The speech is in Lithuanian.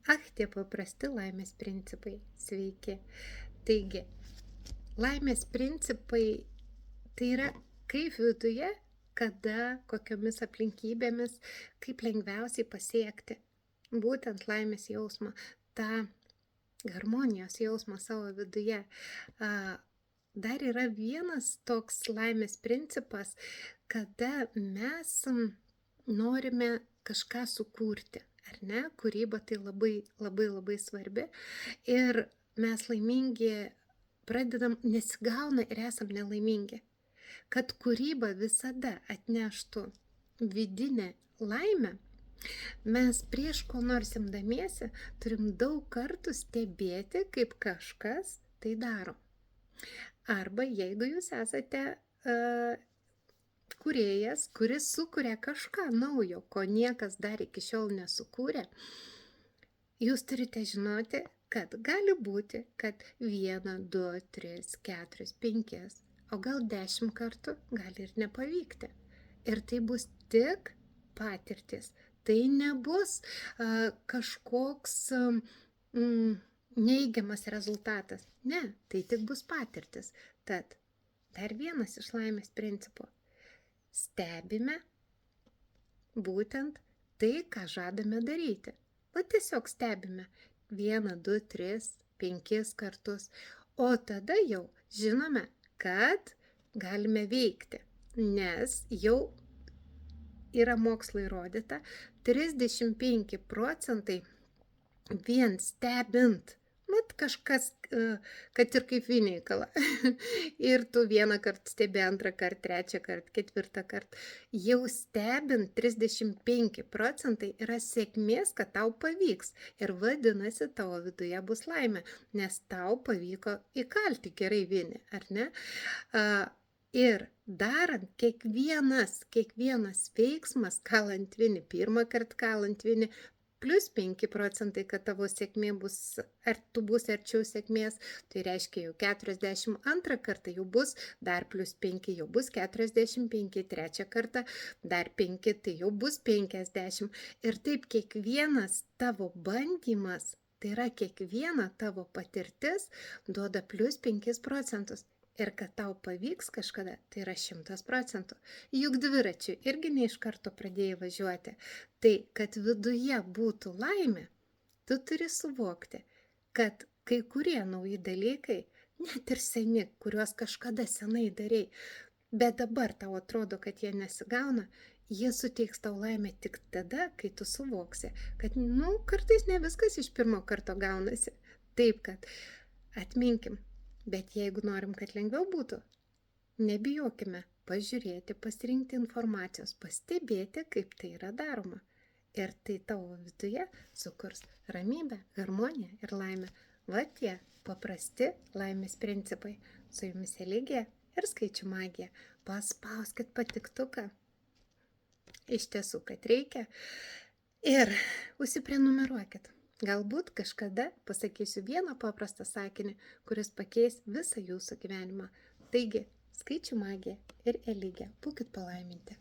Tie paprasti laimės principai. Sveiki. Taigi, laimės principai tai yra kaip viduje, kada, kokiomis aplinkybėmis, kaip lengviausiai pasiekti būtent laimės jausmą, tą harmonijos jausmą savo viduje. Dar yra vienas toks laimės principas, kada mes norime kažką sukurti, ar ne? Kūryba tai labai, labai, labai svarbi. Ir mes laimingi pradedam, nesigauna ir esam nelaimingi. Kad kūryba visada atneštų vidinę laimę, mes prieš ko nors imdamiesi turim daug kartų stebėti, kaip kažkas tai daro. Arba jeigu jūs esate kūrėjas, kuris sukuria kažką naujo, ko niekas dar iki šiol nesukūrė, jūs turite žinoti, kad gali būti, kad 1, 2, 3, 4, 5, o gal 10 kartų gali ir nepavykti. Ir tai bus tik patirtis. Tai nebus kažkoks neigiamas rezultatas. Ne, tai tik bus patirtis. Tad dar vienas iš laimės principų. Stebime būtent tai, ką žadame daryti. Va tiesiog stebime 1, 2, 3, 5 kartus. O tada jau žinome, kad galime veikti, nes jau yra mokslo įrodyta, 35% vien stebint, kažkas, kad ir kaip vyneikala. Ir tu 1 kartą stebi, 2 kartą, 3 kartą, 4 kartą. Jau stebint 35% yra sėkmės, kad tau pavyks. Ir vadinasi, tavo viduje bus laimė, nes tau pavyko įkalti gerai vynį, ar ne? Ir darant kiekvienas veiksmas, kalant vynį, 1 kartą kalant vynį, plus 5%, kad tavo sėkmė bus, ar tu būsi arčiau sėkmės, tai reiškia jau 42 kartą jau bus, dar plus 5 jau bus 45, 3 kartą dar 5, tai jau bus 50. Ir taip kiekvienas tavo bandymas, tai yra kiekviena tavo patirtis, duoda plus 5%. Ir kad tau pavyks kažkada, tai yra 100%. Juk dviračiu irgi ne iš karto pradėjai važiuoti. Tai, kad viduje būtų laimė, tu turi suvokti, kad kai kurie nauji dalykai, net ir seni, kuriuos kažkada senai darei, bet dabar tau atrodo, kad jie nesigauna, jie suteiks tau laimę tik tada, kai tu suvoksi, kad, kartais ne viskas iš pirmo karto gaunasi. Taip, kad atminkim. Bet jeigu norim, kad lengviau būtų, nebijokime pažiūrėti, pasirinkti informacijos, pastebėti, kaip tai yra daroma. Ir tai tavo viduje sukurs ramybę, harmoniją ir laimę. Va tie paprasti laimės principai. Su jumis Eligija ir skaičių magija. Paspauskit patiktuką. Iš tiesų, kad reikia. Ir užsiprenumeruokit. Galbūt kažkada pasakysiu vieną paprastą sakinį, kuris pakeis visą jūsų gyvenimą. Taigi, skaičių magija ir Eligija. Būkit palaiminti.